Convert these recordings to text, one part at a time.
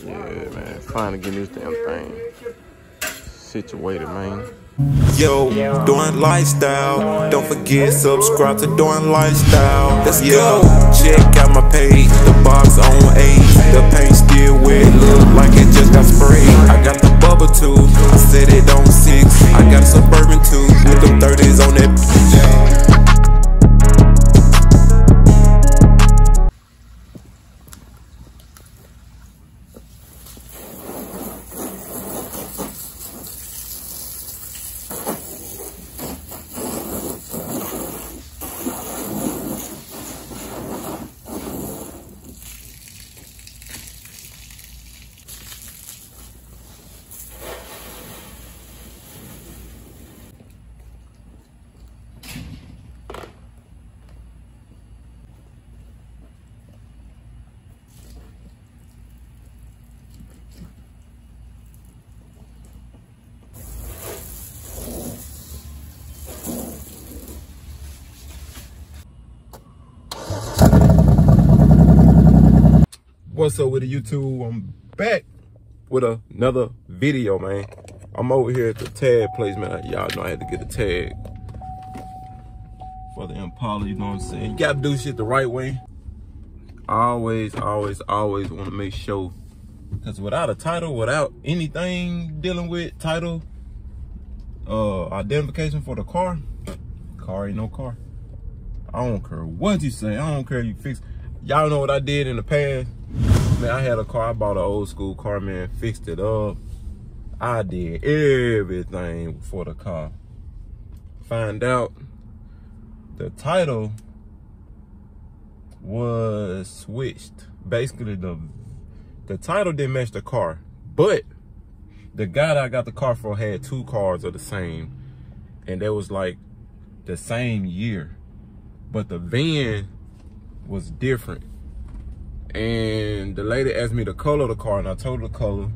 Yeah, man. Finally getting this damn thing situated, man. Yo, Doing Lifestyle. Don't forget, subscribe to Doing Lifestyle. Let's go. Check out my page. The box on 8. The paint still wet. Look like it just got sprayed. I got the bubble too. I set it on 6. I got a Suburban too. With them 30s on that. What's up with the YouTube? I'm back with another video, man. I'm over here at the tag place, man. Y'all know I had to get a tag for the Impala, you know what I'm saying? You gotta do shit the right way. I always want to make sure, because without a title, without anything dealing with title, identification for the car ain't no car. I don't care what you say. I don't care if you fix. Y'all know what I did in the past. Man, I had a car. I bought an old school car, man. Fixed it up. I did everything for the car. Find out the title was switched. Basically, the title didn't match the car, but the guy that I got the car for had 2 cars of the same, and they was like the same year, but the VIN was different. And the lady asked me the color of the car, and I told her the color,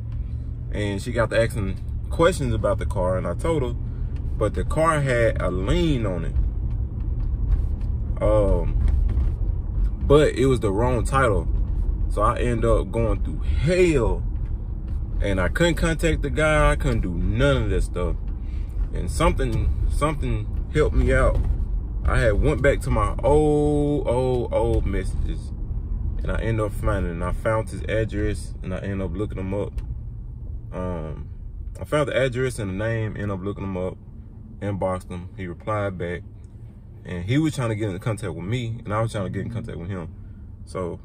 and she got to asking questions about the car, and I told her, but the car had a lien on it. But it was the wrong title, so I ended up going through hell, and I couldn't contact the guy. I couldn't do none of that stuff, and something helped me out. I had went back to my old messages, and I ended up finding it. And I found his address, and I ended up looking him up. I found the address and the name, ended up looking him up, inboxed him. He replied back, and he was trying to get in contact with me, and I was trying to get in contact with him. So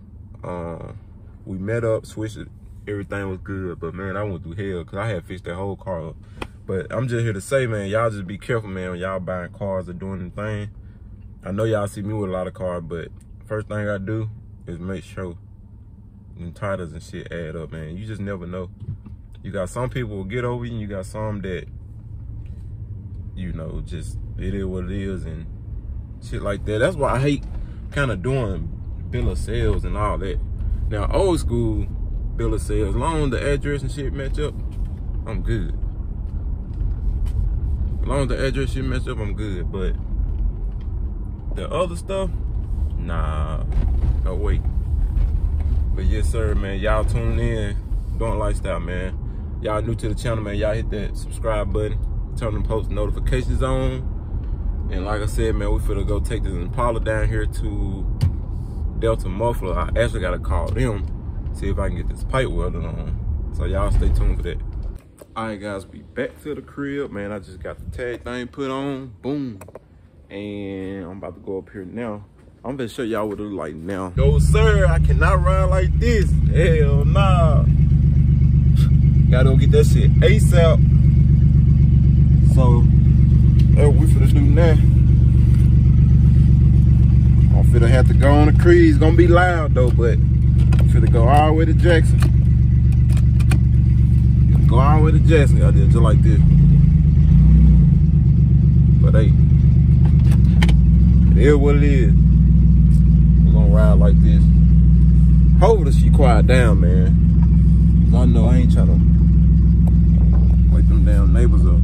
we met up, switched it, everything was good. But man, I went through hell because I had fixed that whole car up. But I'm just here to say, man, y'all just be careful, man, when y'all buying cars or doing anything. I know y'all see me with a lot of cars, but first thing I do is make sure them titles and shit add up, man. You just never know. You got some people will get over you, and you got some that, you know, just it is what it is and shit like that. That's why I hate kind of doing bill of sales and all that. Now, old school bill of sales, as long as the address and shit match up, I'm good. As long as the address shit match up, I'm good. But the other stuff, nah, no way. But yes, sir, man, y'all tune in, Doing Lifestyle, man. Y'all new to the channel, man, y'all hit that subscribe button, turn them post notifications on. And like I said, man, we finna go take this Impala down here to Delta Muffler. I actually gotta call them, see if I can get this pipe welded on. So y'all stay tuned for that. All right, guys, we back to the crib, man. I just got the tag thing put on, boom. And I'm about to go up here now. I'm gonna show y'all what it look like now. Yo, sir, I cannot ride like this. Hell nah. Gotta go get that shit ASAP. So, that's what we finna do now. I'm finna have to go on the crease. It's gonna be loud though, but I'm finna go all the way to Jackson. Go all the way to Jackson. I did just like this. But hey, it is what it is. We're gonna ride like this. Hopefully she quiet down, man. Cause I know I ain't trying to wake them damn neighbors up.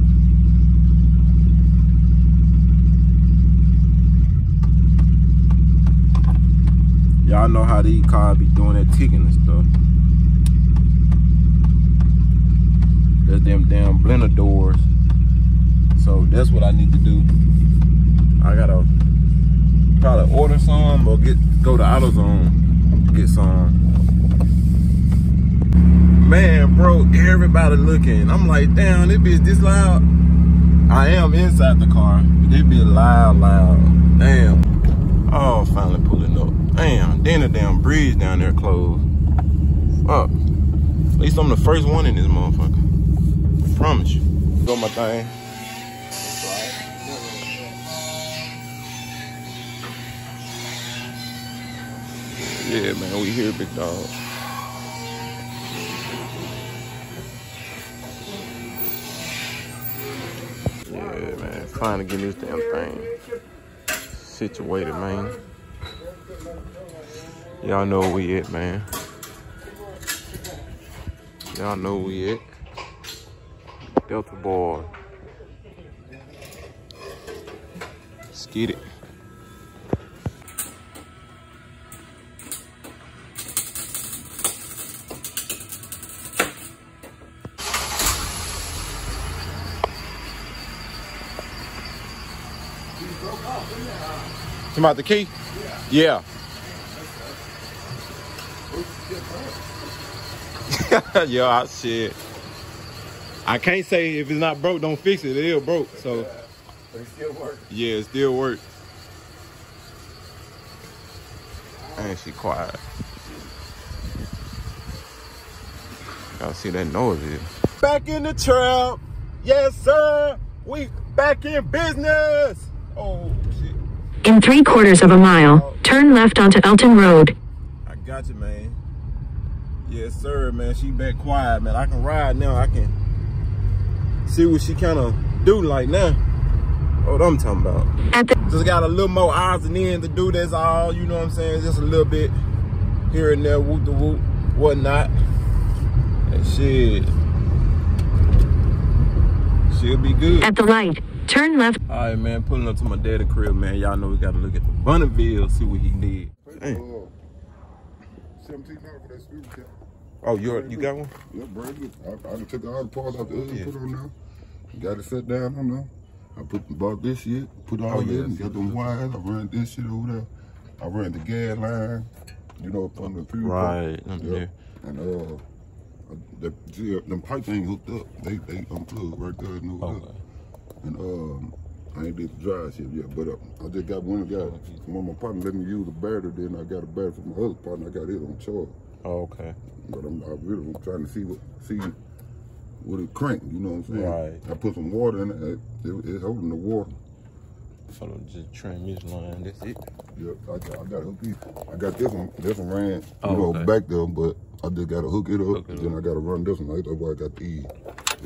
Y'all know how these cars be doing that ticking and stuff. is them damn blender doors. So that's what I need to do. I gotta probably order some or go to AutoZone, get some. Man, bro, everybody looking. I'm like, damn, this bitch this loud. I am inside the car, but it be loud. Damn. Oh, finally pulling up. Damn, then the damn bridge down there closed. Fuck. At least I'm the first one in this motherfucker. I promise you. Go my thing. Yeah, man, we here, big dog. Yeah, man, finally getting this damn thing situated, man. Y'all know where we at, man. Y'all know where we at. Delta boy. Let's get it. About the key? Yeah. Yeah, shit. I can't say if it's not broke, don't fix it. It is broke, so. It still works. Yeah, it still works. And she quiet. Y'all see that noise here. Back in the trap. Yes, sir. We back in business. Oh, shit. In 3/4 of a mile, turn left onto Elton Road. I got you, man. Yes, sir, man. She back quiet, man. I can ride now. I can see what she kind of do like now. What I'm talking about. Just got a little more odds and ends to do, that's all. You know what I'm saying? Just a little bit here and there, whoop the whoop, whatnot. And shit. She'll be good. At the light, turn left. All right, man, pulling up to my daddy crib, man. Y'all know we got to look at the Bonneville, see what he need. Dang. 1700 for that screw cap. Oh, you got one? Yeah, brand new. I done took all the parts out the oven and put on now. Got it set down on now. I bought this shit, put all this, and got them wires. I ran this shit over there. I ran the gas line, you know, from the fuel right. Yeah. And them pipes ain't hooked up. They unplugged right there and hooked up. And I ain't did the dry shit yet, but I just got one of my partner let me use the battery, then I got a battery from my other partner, I got it on charge. Oh, okay. But I'm trying to see what it crank, you know what I'm saying? Right. I put some water in it, it's holding the water. So just transmission line, that's it? Yep, I got hook it. I got this one ran, okay. back there, but I just gotta hook it up, then I gotta run this one. That's why I got the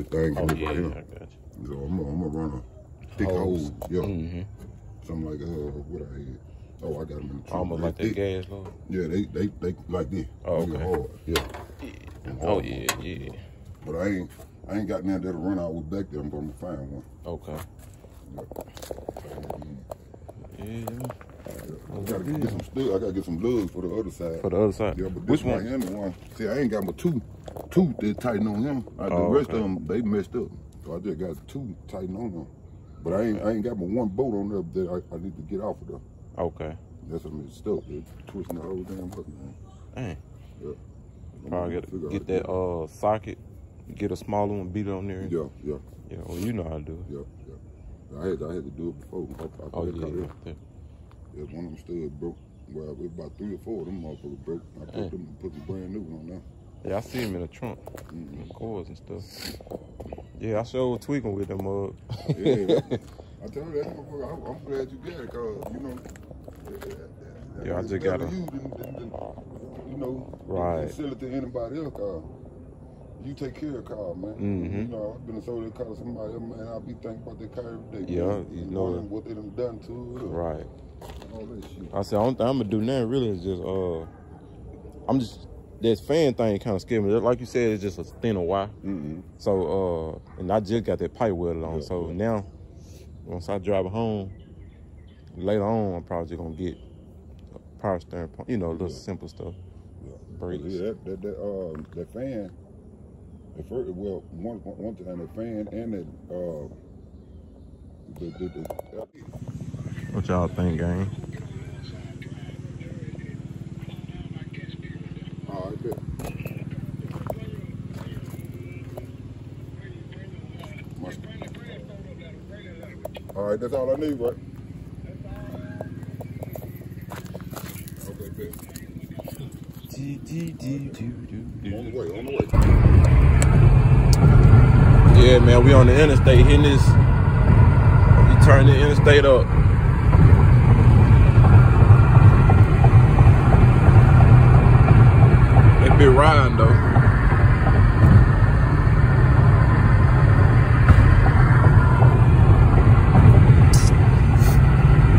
thing right here. I got you. So I'm gonna run a thick hose, something like what I had. Oh, I got them in the trunk. Almost like that gas load? Yeah, they like this. Oh, okay. Hard. Yeah. Oh, yeah. But I ain't got none that'll run out with back there. I'm gonna find one. Okay. Yeah. I gotta get some lugs for the other side. For the other side? Yeah, but which one? Right here, the one. See, I ain't got but two that tighten on him. The rest of them, they messed up. So I just got two tighten on them. But I ain't got but one bolt on there that I need to get off of there. Okay. That's what it's stuck. They're twisting the whole damn button, man. Dang. Yeah. Probably get that socket, get a smaller one, beat it on there. Yeah. Yeah, well, you know how to do it. Yeah. I had to do it before. Yeah, one of them studs broke. Well, it was about 3 or 4 of them motherfuckers broke. I put some brand new one on there. Yeah, I see them in the trunk, in the cords and stuff. Yeah, I sure tweaking with them up. Yeah, I told you that motherfucker, I'm glad you got it, cause you know. Yeah, I just gotta. Right. Sell it to anybody else, cause you take care of car, man. You know, I've been sold that car to somebody else, man. I'll be thinking about that car every day. Yeah, man. you know what they done done to it. Right. All that shit. I said, the only thing I'm gonna do now really is just, this fan thing kind of scared me. Like you said, it's just a thinner wire. So, and I just got that pipe welded on. So now, once I drive home, later on, I'm probably just gonna get a power steering pump, you know, little simple stuff. Brakes. Yeah, that fan, At first, well, one time the fan and that What y'all think, gang? All right, bet. All right, that's all I need, right? Okay, bet. On the way, on the way. Yeah, man, we on the interstate hitting this. We turn the interstate up. That bit riding though.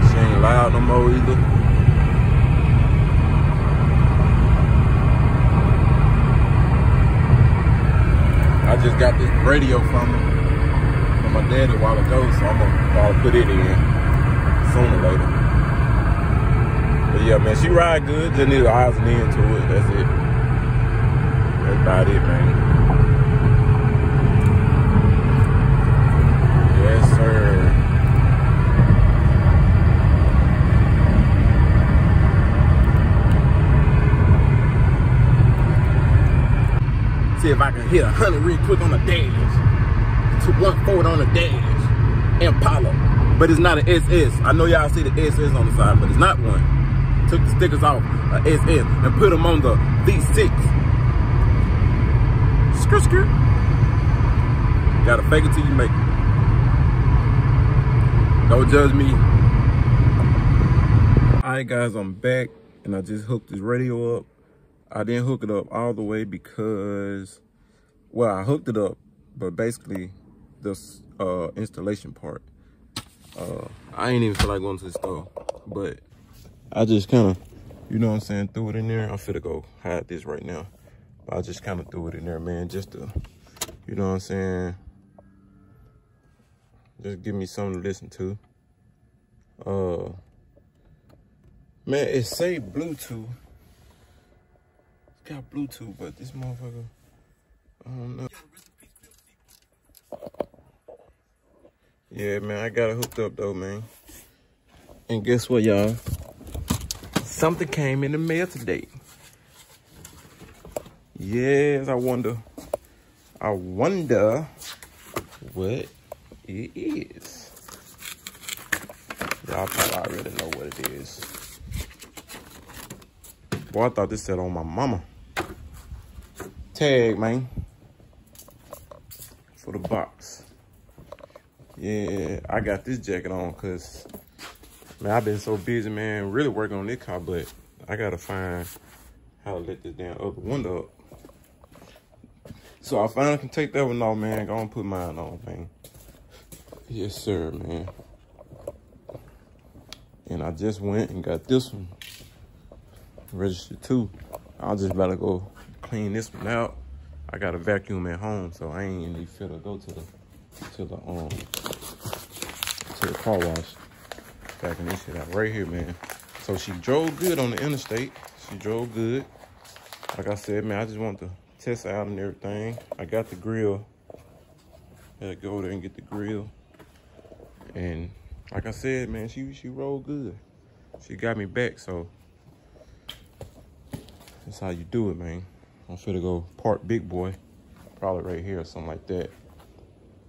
She ain't loud no more either. I just got this radio from my daddy a while ago, so I'm gonna put it in sooner or later. But yeah, man, she ride good. Just need the eyes and end to it. That's it. That's about it, man. Yes, sir. See if I can hit 100 real quick on the dash. To 140 on the dash. Impala. But it's not an SS. I know y'all see the SS on the side, but it's not one. Took the stickers off of SS and put them on the V6. Skirt, skirt. Gotta fake it till you make it. Don't judge me. Alright guys, I'm back and I just hooked this radio up. I didn't hook it up all the way because, well, I hooked it up, but basically this installation part, I ain't even feel like going to the store, but I just kind of, you know what I'm saying, threw it in there. I'm finna go hide this right now. But I just kind of threw it in there, man, just to, you know what I'm saying, just give me something to listen to. Man, it say Bluetooth. Got Bluetooth, but this motherfucker, I don't know. Yeah, man, I got it hooked up though, man. And guess what, y'all? Something came in the mail today. Yes, I wonder what it is. Y'all probably already know what it is. Boy, I thought this said on my mama. Tag, man. For the box. Yeah, I got this jacket on because, man, I've been so busy, man, really working on this car, but I got to find how to let this damn other window up. So I finally can take that one off, man. Go and put mine on, man. Yes, sir, man. And I just went and got this one registered too. I'll just about to go clean this one out. I got a vacuum at home, so I ain't even finna go to the car wash. Backing this shit out right here, man. So she drove good on the interstate. She drove good. Like I said, man, I just want to test her out and everything. I got the grill. Had to go there and get the grill. And like I said, man, she rolled good. She got me back, so that's how you do it, man. I'm finna go park big boy, probably right here or something like that.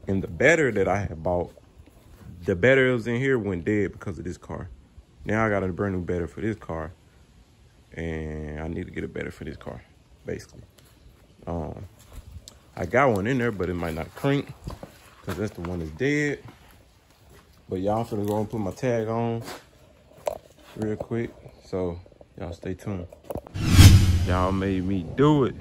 And the battery that I had bought, the battery was in here went dead because of this car. Now I got a brand new battery for this car, and I need to get a battery for this car, basically. I got one in there, but it might not crank because that's the one that's dead. But y'all finna go and put my tag on real quick, so y'all stay tuned. Y'all made me do it.